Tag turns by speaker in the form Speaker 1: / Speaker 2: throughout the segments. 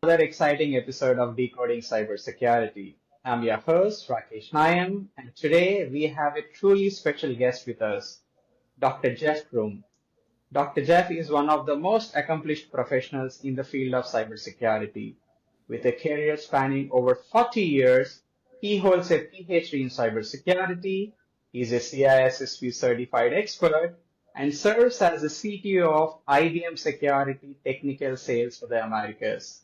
Speaker 1: Another exciting episode of Decoding Cybersecurity. I'm your host, 𝗪𝗿𝗵𝙗𝗫, and today we have a truly special guest with us, Dr. Jeff Crume. Dr. Jeff is one of the most accomplished professionals in the field of cybersecurity. With a career spanning over 40 years, he holds a PhD in cybersecurity, is a CISSP certified expert, and serves as the CTO of IBM Security Technical Sales for the Americas.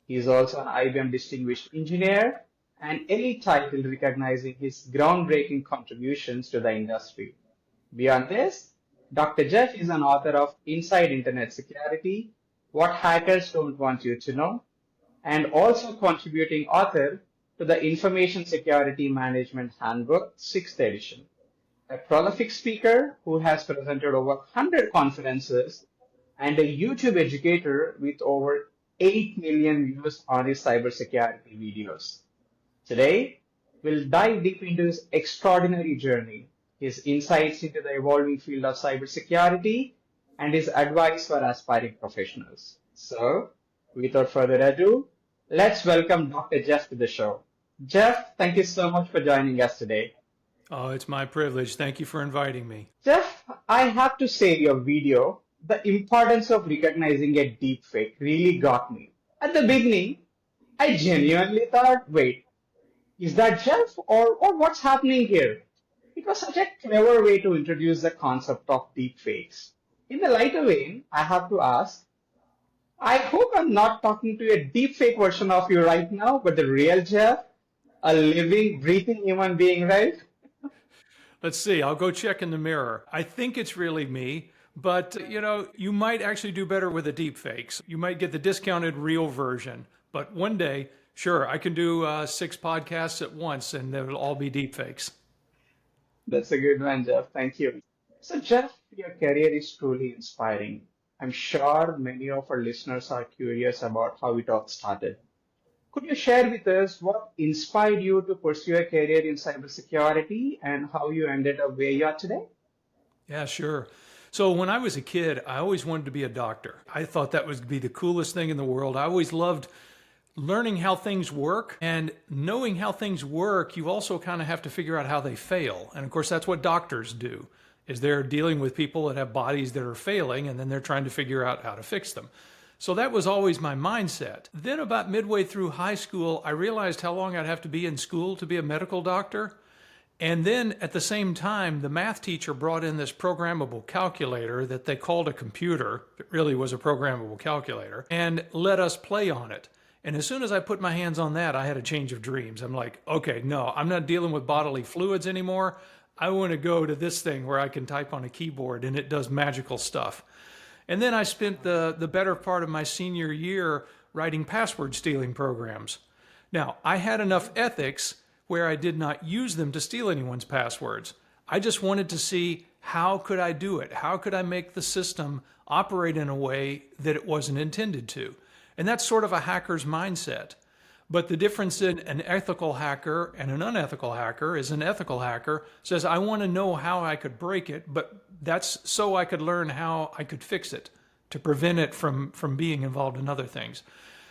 Speaker 1: He is also an IBM Distinguished Engineer, an elite title recognizing his groundbreaking contributions to the industry. Beyond this, Dr. Jeff is an author of Inside Internet Security, What Hackers Don't Want You to Know, and also contributing author to the Information Security Management Handbook, 6th edition. A prolific speaker who has presented over 100 conferences and a YouTube educator with over 8 million views on his cybersecurity videos. Today, we'll dive deep into his extraordinary journey, his insights into the evolving field of cybersecurity, and his advice for aspiring professionals. So, without further ado, let's welcome Dr. Jeff to the show. Jeff, thank you so much for joining us today.
Speaker 2: Oh, it's my privilege. Thank you for inviting me.
Speaker 1: Jeff, I have to say your video, the importance of recognizing a deepfake, really got me. At the beginning, I genuinely thought, wait, is that Jeff or what's happening here? It was such a clever way to introduce the concept of deepfakes. In the lighter vein, I have to ask, I hope I'm not talking to a deepfake version of you right now, but the real Jeff, a living, breathing human being, right?
Speaker 2: Let's see. I'll go check in the mirror. I think it's really me, but you might actually do better with the deep fakes. You might get the discounted real version, but one day, sure, I can do 6 podcasts at once and they'll all be deep fakes.
Speaker 1: That's a good one, Jeff. Thank you. So, Jeff, your career is truly inspiring. I'm sure many of our listeners are curious about how it all started. Could you share with us what inspired you to pursue a career in cybersecurity and how you ended up where you are today?
Speaker 2: Yeah, sure. So when I was a kid, I always wanted to be a doctor. I thought that would be the coolest thing in the world. I always loved learning how things work, and knowing how things work, you also kind of have to figure out how they fail. And of course, that's what doctors do, is they're dealing with people that have bodies that are failing, and then they're trying to figure out how to fix them. So that was always my mindset. Then about midway through high school, I realized how long I'd have to be in school to be a medical doctor. And then at the same time, the math teacher brought in this programmable calculator that they called a computer. It really was a programmable calculator, and let us play on it. And as soon as I put my hands on that, I had a change of dreams. I'm like, okay, no, I'm not dealing with bodily fluids anymore. I want to go to this thing where I can type on a keyboard and it does magical stuff. And then I spent the better part of my senior year writing password stealing programs. Now, I had enough ethics where I did not use them to steal anyone's passwords. I just wanted to see, how could I do it? How could I make the system operate in a way that it wasn't intended to? And that's sort of a hacker's mindset. But the difference in an ethical hacker and an unethical hacker is an ethical hacker says, I want to know how I could break it, but that's so I could learn how I could fix it to prevent it from being involved in other things.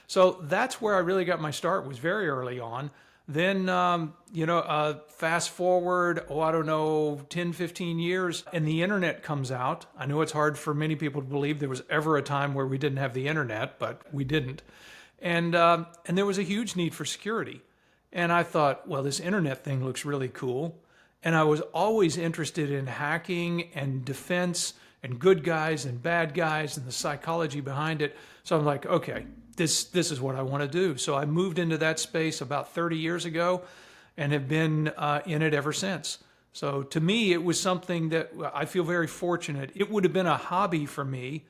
Speaker 2: So that's where I really got my start, was very early on. Then, fast forward, 10, 15 years, and the internet comes out. I know it's hard for many people to believe there was ever a time where we didn't have the internet, but we didn't. And there was a huge need for security. And I thought, well, this internet thing looks really cool. And I was always interested in hacking and defense and good guys and bad guys and the psychology behind it. So I'm like, okay, this is what I want to do. So I moved into that space about 30 years ago and have been in it ever since. So to me, it was something that I feel very fortunate. It would have been a hobby for me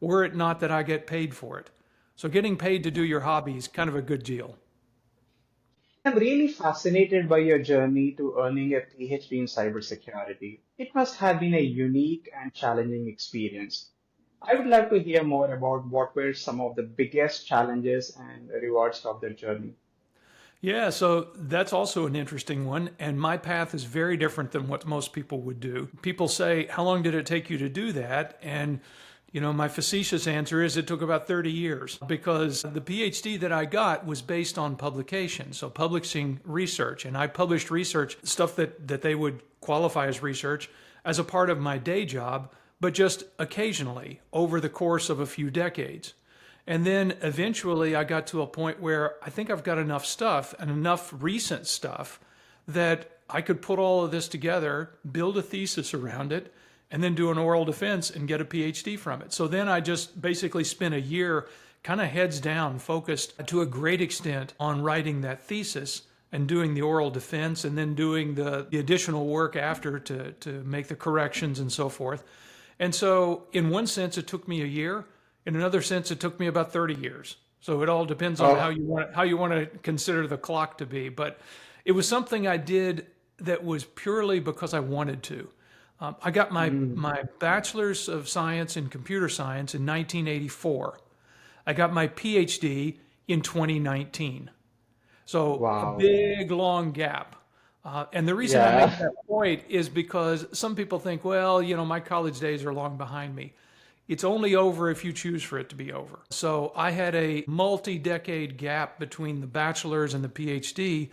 Speaker 2: were it not that I get paid for it. So getting paid to do your hobby is kind of a good deal.
Speaker 1: I'm really fascinated by your journey to earning a PhD in cybersecurity. It must have been a unique and challenging experience. I would like to hear more about what were some of the biggest challenges and rewards of their journey.
Speaker 2: Yeah, so that's also an interesting one. And my path is very different than what most people would do. People say, how long did it take you to do that? And My facetious answer is it took about 30 years because the PhD that I got was based on publication, so publishing research. And I published research, stuff that they would qualify as research, as a part of my day job, but just occasionally over the course of a few decades. And then eventually I got to a point where I think I've got enough stuff and enough recent stuff that I could put all of this together, build a thesis around it, and then do an oral defense and get a PhD from it. So then I just basically spent a year kind of heads down, focused to a great extent on writing that thesis and doing the oral defense and then doing the additional work after to make the corrections and so forth. And so in one sense, it took me a year. In another sense, it took me about 30 years. So it all depends on how you want to consider the clock to be. But it was something I did that was purely because I wanted to. I got my bachelor's of science in computer science in 1984. I got my PhD in 2019. So a big, long gap. And the reason I make that point is because some people think, well, my college days are long behind me. It's only over if you choose for it to be over. So I had a multi-decade gap between the bachelor's and the PhD.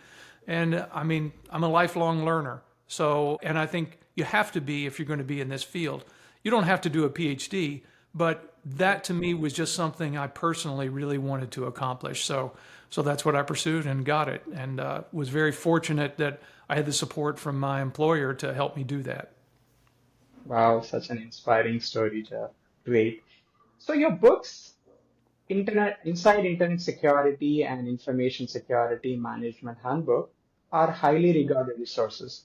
Speaker 2: And I'm a lifelong learner. So, and I think you have to be if you're going to be in this field. You don't have to do a PhD, but that to me was just something I personally really wanted to accomplish. So that's what I pursued and got it, and was very fortunate that I had the support from my employer to help me do that.
Speaker 1: Wow, such an inspiring story to read. So your books, Inside Internet Security and Information Security Management Handbook, are highly regarded resources.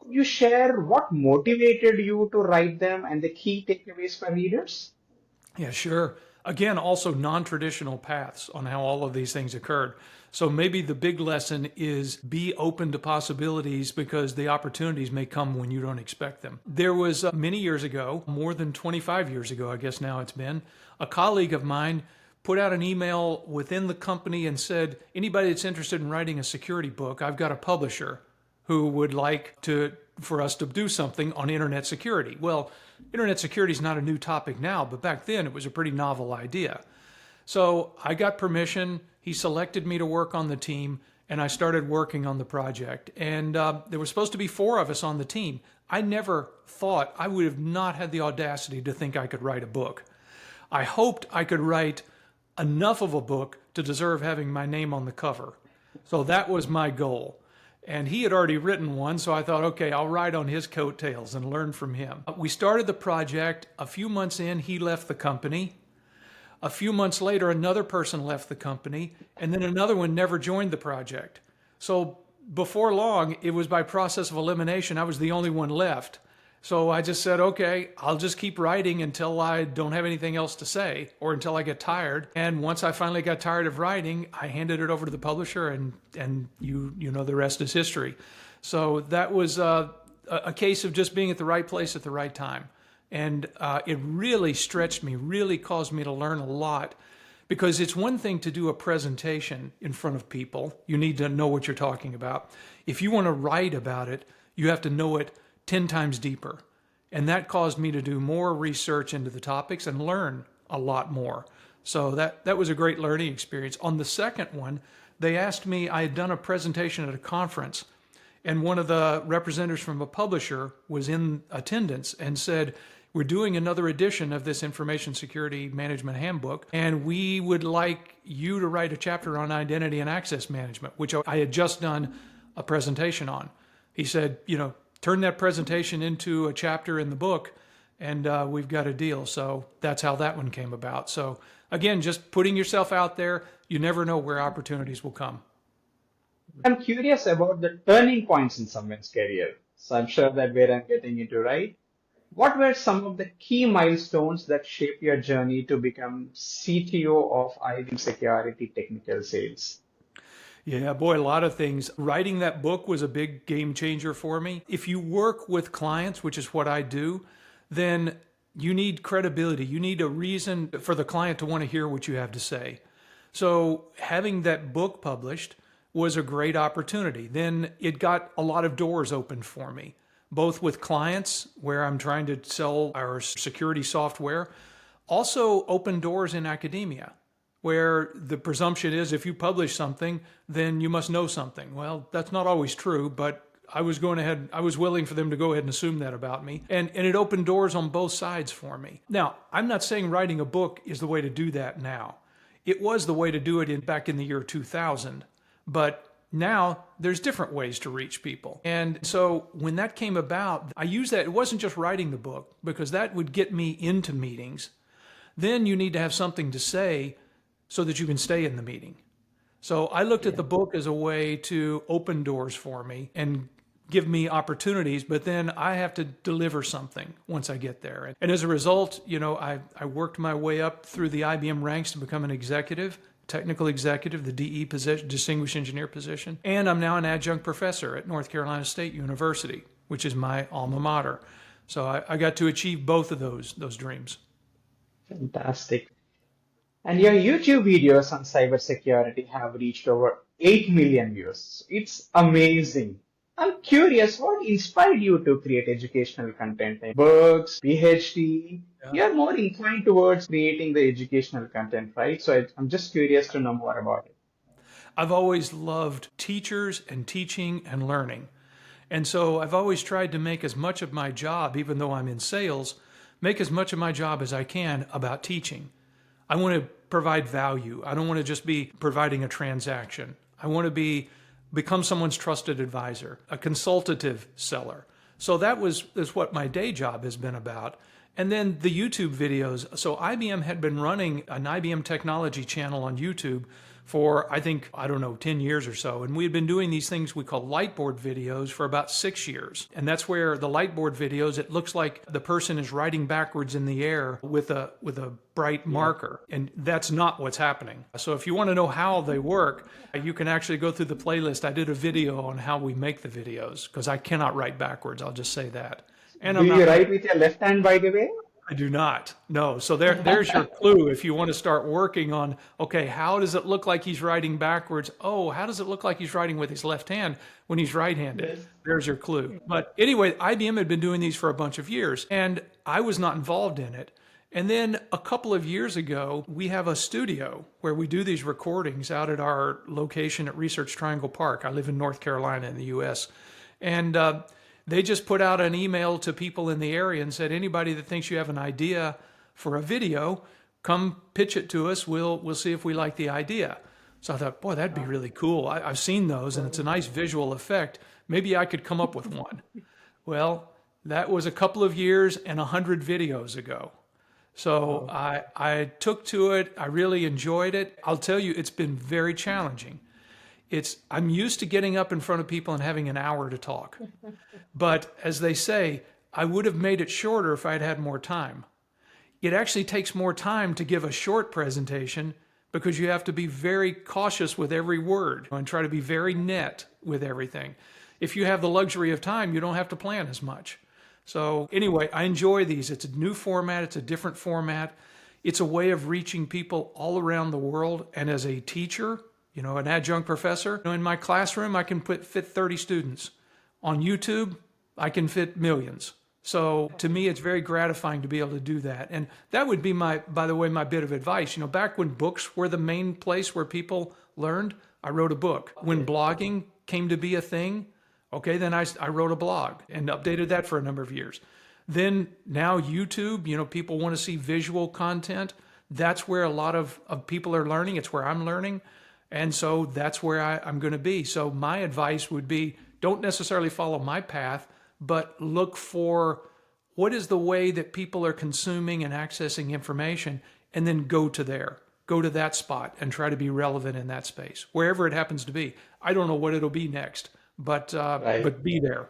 Speaker 1: Could you share what motivated you to write them and the key takeaways for readers?
Speaker 2: Yeah, sure. Again, also non-traditional paths on how all of these things occurred. So maybe the big lesson is be open to possibilities because the opportunities may come when you don't expect them. There was many years ago, more than 25 years ago, I guess now it's been, a colleague of mine put out an email within the company and said, anybody that's interested in writing a security book, I've got a publisher who would like for us to do something on internet security. Well, internet security is not a new topic now, but back then it was a pretty novel idea. So I got permission. He selected me to work on the team, and I started working on the project. And there were supposed to be 4 of us on the team. I never thought, I would have not had the audacity to think I could write a book. I hoped I could write enough of a book to deserve having my name on the cover. So that was my goal. And he had already written one, so I thought, okay, I'll ride on his coattails and learn from him. We started the project. A few months in, he left the company. A few months later, another person left the company, and then another one never joined the project. So before long, it was by process of elimination, I was the only one left. So I just said, okay, I'll just keep writing until I don't have anything else to say or until I get tired. And once I finally got tired of writing, I handed it over to the publisher, and you know the rest is history. So that was a case of just being at the right place at the right time. And it really stretched me, really caused me to learn a lot, because it's one thing to do a presentation in front of people. You need to know what you're talking about. If you want to write about it, you have to know it 10 times deeper. And that caused me to do more research into the topics and learn a lot more. So that was a great learning experience. On the second one, they asked me, I had done a presentation at a conference, and one of the representatives from a publisher was in attendance and said, we're doing another edition of this Information Security Management Handbook, and we would like you to write a chapter on identity and access management, which I had just done a presentation on. He said, turn that presentation into a chapter in the book, and we've got a deal. So that's how that one came about. So again, just putting yourself out there. You never know where opportunities will come.
Speaker 1: I'm curious about the turning points in someone's career. So I'm sure that where I'm getting into, right? What were some of the key milestones that shaped your journey to become CTO of ID Security Technical Sales?
Speaker 2: Yeah, boy, a lot of things. Writing that book was a big game changer for me. If you work with clients, which is what I do, then you need credibility. You need a reason for the client to want to hear what you have to say. So having that book published was a great opportunity. Then it got a lot of doors opened for me, both with clients where I'm trying to sell our security software, Also, open doors in academia, where the presumption is if you publish something, then you must know something. Well, that's not always true, but I was willing for them to go ahead and assume that about me. And it opened doors on both sides for me. Now, I'm not saying writing a book is the way to do that now. It was the way to do it back in the year 2000. But now there's different ways to reach people. And so when that came about, I used that. It wasn't just writing the book, because that would get me into meetings. Then you need to have something to say so that you can stay in the meeting. So I looked at the book as a way to open doors for me and give me opportunities, but then I have to deliver something once I get there. And as a result, I worked my way up through the IBM ranks to become an executive, technical executive, the DE position, distinguished engineer position. And I'm now an adjunct professor at North Carolina State University, which is my alma mater. So I got to achieve both of those dreams.
Speaker 1: Fantastic. And your YouTube videos on cybersecurity have reached over 8 million views. It's amazing. I'm curious, what inspired you to create educational content? Like books, PhD?
Speaker 2: Yeah.
Speaker 1: You're more inclined towards creating the educational content, right? So I'm just curious to know more about it.
Speaker 2: I've always loved teachers and teaching and learning. And so I've always tried to make as much of my job, even though I'm in sales, make as much of my job as I can about teaching. I want to provide value. I don't want to just be providing a transaction. I want to become someone's trusted advisor, a consultative seller. So that's what my day job has been about. And then the YouTube videos. So IBM had been running an IBM technology channel on YouTube for, 10 years or so. And we had been doing these things we call lightboard videos for about 6 years. And that's where the lightboard videos, it looks like the person is writing backwards in the air with a bright marker. And that's not what's happening. So if you want to know how they work, you can actually go through the playlist. I did a video on how we make the videos, because I cannot write backwards. I'll just say that. And
Speaker 1: Do you write with your left hand, by the way?
Speaker 2: I do not. No. So there's your clue if you want to start working on, okay, how does it look like he's writing backwards? Oh, how does it look like he's writing with his left hand when he's right-handed? Yes. There's your clue. But anyway, IBM had been doing these for a bunch of years, and I was not involved in it. And then a couple of years ago, we have a studio where we do these recordings out at our location at Research Triangle Park. I live in North Carolina in the U.S. And they just put out an email to people in the area and said, anybody that thinks you have an idea for a video, come pitch it to us. We'll see if we like the idea. So I thought, boy, that'd be really cool. I've seen those, and it's a nice visual effect. Maybe I could come up with one. Well, that was a couple of years and 100 videos ago. So I took to it. I really enjoyed it. I'll tell you, it's been very challenging. I'm used to getting up in front of people and having an hour to talk. But as they say, I would have made it shorter if I'd had more time. It actually takes more time to give a short presentation, because you have to be very cautious with every word and try to be very net with everything. If you have the luxury of time, you don't have to plan as much. So anyway, I enjoy these. It's a new format. It's a different format. It's a way of reaching people all around the world. And as a teacher, an adjunct professor, in my classroom, I can fit 30 students. On YouTube, I can fit millions. So to me, it's very gratifying to be able to do that. And that would be my bit of advice. Back when books were the main place where people learned, I wrote a book. When blogging came to be a thing, okay, then I wrote a blog and updated that for a number of years. Then now YouTube, people want to see visual content. That's where a lot of people are learning. It's where I'm learning. And so that's where I'm going to be. So my advice would be, don't necessarily follow my path, but look for what is the way that people are consuming and accessing information, and then go to that spot and try to be relevant in that space, wherever it happens to be. I don't know what it'll be next, but be there.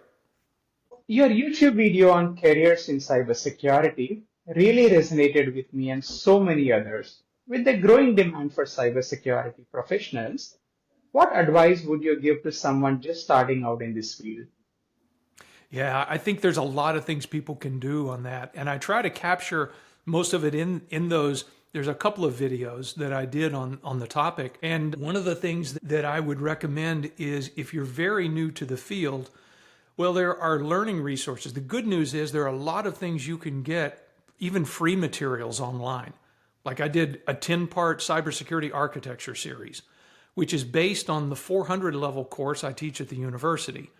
Speaker 1: Your YouTube video on careers in cybersecurity really resonated with me and so many others. With the growing demand for cybersecurity professionals, what advice would you give to someone just starting out in this field?
Speaker 2: Yeah, I think there's a lot of things people can do on that. And I try to capture most of it in those. There's a couple of videos that I did on the topic. And one of the things that I would recommend is, if you're very new to the field, well, there are learning resources. The good news is there are a lot of things you can get even free materials online. Like I did a 10-part cybersecurity architecture series, which is based on the 400 level course I teach at the university.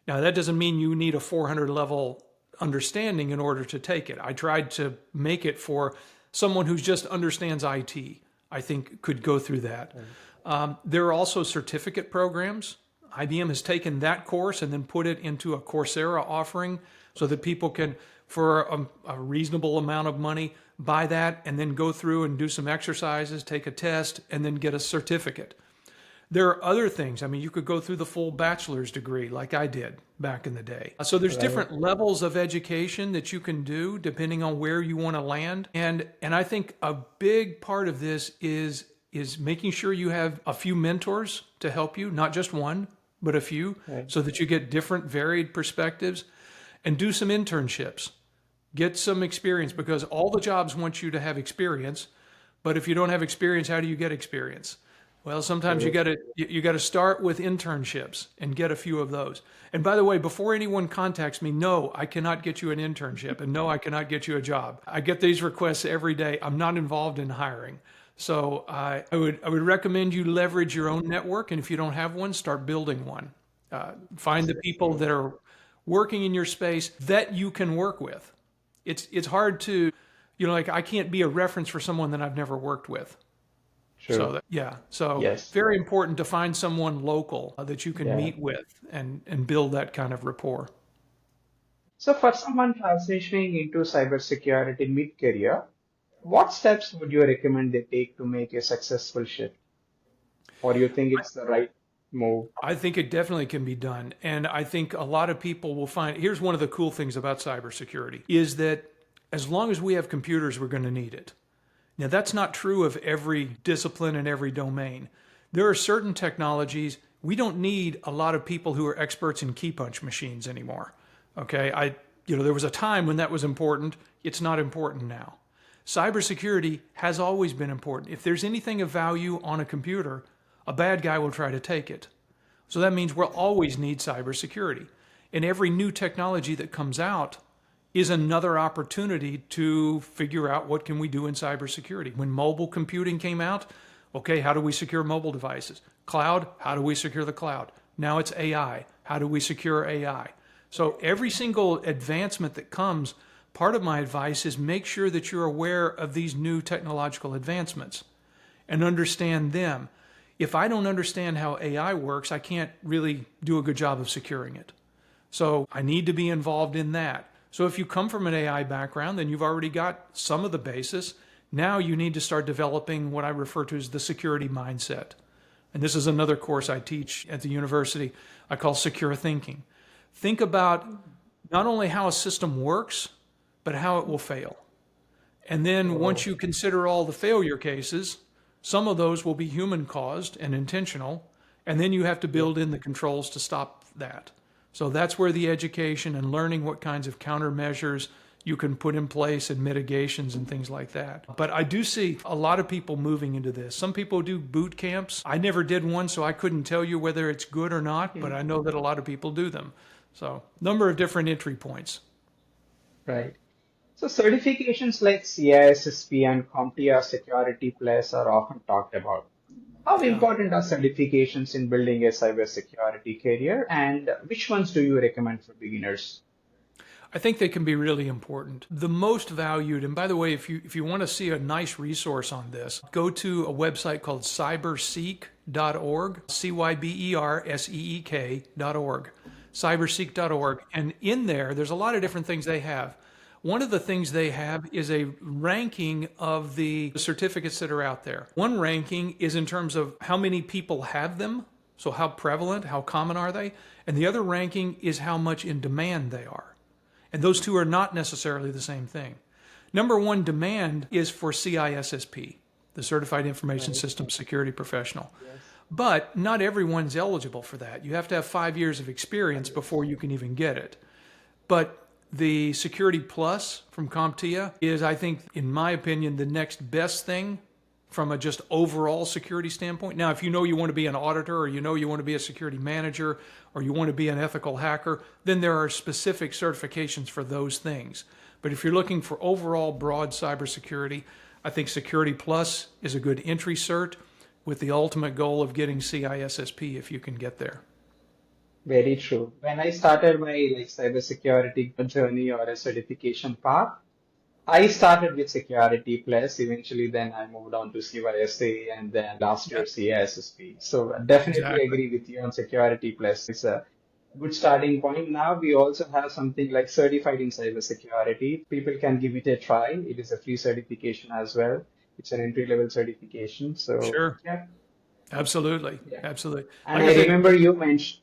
Speaker 2: Now, that doesn't mean you need a 400 level understanding in order to take it. I tried to make it for someone who just understands IT, I think could go through that. There are also certificate programs. IBM has taken that course and then put it into a Coursera offering so that people can, for a reasonable amount of money, buy that and then go through and do some exercises, take a test, and then get a certificate. There are other things. I mean, you could go through the full bachelor's degree like I did back in the day. So there's different levels of education that you can do depending on where you want to land. And I think a big part of this is making sure you have a few mentors to help you, not just one, but a few, so that you get different varied perspectives, and do some internships. Get some experience, because all the jobs want you to have experience, but if you don't have experience, how do you get experience? Well, sometimes you got to start with internships and get a few of those. And by the way, before anyone contacts me, no, I cannot get you an internship, and no, I cannot get you a job. I get these requests every day. I'm not involved in hiring. So I would recommend you leverage your own network, and if you don't have one, start building one. Find the people that are working in your space that you can work with. It's hard to, like I can't be a reference for someone that I've never worked with. Sure. So yes, very important to find someone local that you can meet with and build that kind of rapport.
Speaker 1: So for someone transitioning into cybersecurity mid-career, what steps would you recommend they take to make a successful shift? Or do you think it's the right move?
Speaker 2: I think it definitely can be done. And I think a lot of people will find, here's one of the cool things about cybersecurity, is that as long as we have computers, we're going to need it. Now, that's not true of every discipline and every domain. There are certain technologies, we don't need a lot of people who are experts in key punch machines anymore. Okay, there was a time when that was important. It's not important now. Cybersecurity has always been important. If there's anything of value on a computer, a bad guy will try to take it. So that means we'll always need cybersecurity. And every new technology that comes out is another opportunity to figure out what can we do in cybersecurity. When mobile computing came out, okay, how do we secure mobile devices? Cloud, how do we secure the cloud? Now it's AI, how do we secure AI? So every single advancement that comes, part of my advice is make sure that you're aware of these new technological advancements and understand them. If I don't understand how AI works, I can't really do a good job of securing it. So I need to be involved in that. So if you come from an AI background, then you've already got some of the basis. Now you need to start developing what I refer to as the security mindset. And this is another course I teach at the university I call secure thinking. Think about not only how a system works, but how it will fail. And then once you consider all the failure cases, some of those will be human caused and intentional, and then you have to build in the controls to stop that. So that's where the education and learning what kinds of countermeasures you can put in place and mitigations and things like that. But I do see a lot of people moving into this. Some people do boot camps. I never did one, so I couldn't tell you whether it's good or not, but I know that a lot of people do them. So number of different entry points.
Speaker 1: Right. So certifications like CISSP and CompTIA Security Plus are often talked about. How important are certifications in building a cybersecurity career, and which ones do you recommend for beginners?
Speaker 2: I think they can be really important. The most valued, and by the way, if you want to see a nice resource on this, go to a website called cyberseek.org, cyberseek.org, cyberseek.org. And in there's a lot of different things they have. One of the things they have is a ranking of the certificates that are out there. One ranking is in terms of how many people have them, so how prevalent, how common are they? And the other ranking is how much in demand they are. And those two are not necessarily the same thing. Number one demand is for CISSP, the Certified Information Systems Security Professional. Yes. But not everyone's eligible for that. You have to have 5 years of experience before you can even get it. But the Security Plus from CompTIA is, I think, in my opinion, the next best thing from a just overall security standpoint. Now, if you know you want to be an auditor, or you know you want to be a security manager, or you want to be an ethical hacker, then there are specific certifications for those things. But if you're looking for overall broad cybersecurity, I think Security Plus is a good entry cert with the ultimate goal of getting CISSP if you can get there.
Speaker 1: Very true. When I started my cybersecurity journey or a certification path, I started with Security Plus. Eventually, then I moved on to CYSA and then last
Speaker 2: Yeah,
Speaker 1: year CISSP. So I definitely
Speaker 2: exactly.
Speaker 1: agree with you on Security Plus. It's a good starting point. Now we also have something like certified in cybersecurity. People can give it a try. It is a free certification as well. It's an entry level certification. So
Speaker 2: Sure.
Speaker 1: yeah,
Speaker 2: Absolutely.
Speaker 1: yeah.
Speaker 2: Absolutely.
Speaker 1: And
Speaker 2: Like I
Speaker 1: I
Speaker 2: said,
Speaker 1: remember you mentioned,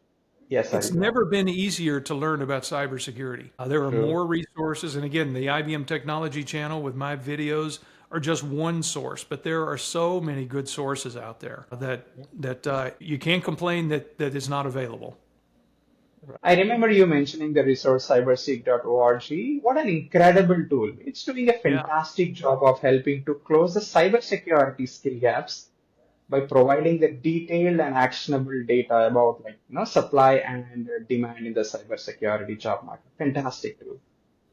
Speaker 1: yes, sorry,
Speaker 2: it's
Speaker 1: go ahead.
Speaker 2: never been easier to learn about cybersecurity. There are
Speaker 1: True.
Speaker 2: more resources. And again, the IBM Technology Channel with my videos are just one source, but there are so many good sources out there that you can't complain that is not available.
Speaker 1: I remember you mentioning the resource cyberseek.org. What an incredible tool. It's doing a
Speaker 2: Yeah.
Speaker 1: fantastic job of helping to close the cybersecurity skill gaps by providing the detailed and actionable data about supply and demand in the cybersecurity job market. Fantastic tool.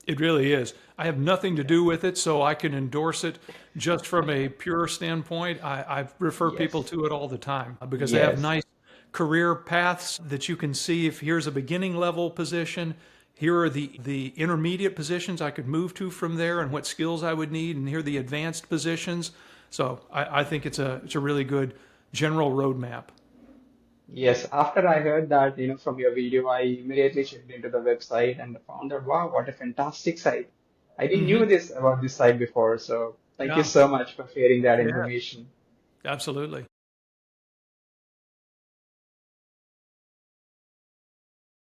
Speaker 2: It really is. I have nothing to do with it, so I can endorse it just from a pure standpoint. I refer people
Speaker 1: Yes.
Speaker 2: to it all the time because they have
Speaker 1: Yes.
Speaker 2: nice career paths that you can see. If here's a beginning level position, here are the intermediate positions I could move to from there and what skills I would need, and here are the advanced positions. So I think it's a really good general roadmap.
Speaker 1: Yes, after I heard that, from your video, I immediately checked into the website and found out, wow, what a fantastic site. I didn't
Speaker 2: Hmm.
Speaker 1: knew this about this site before, so thank you
Speaker 2: Yeah.
Speaker 1: so much for sharing that
Speaker 2: Yeah.
Speaker 1: information.
Speaker 2: Absolutely.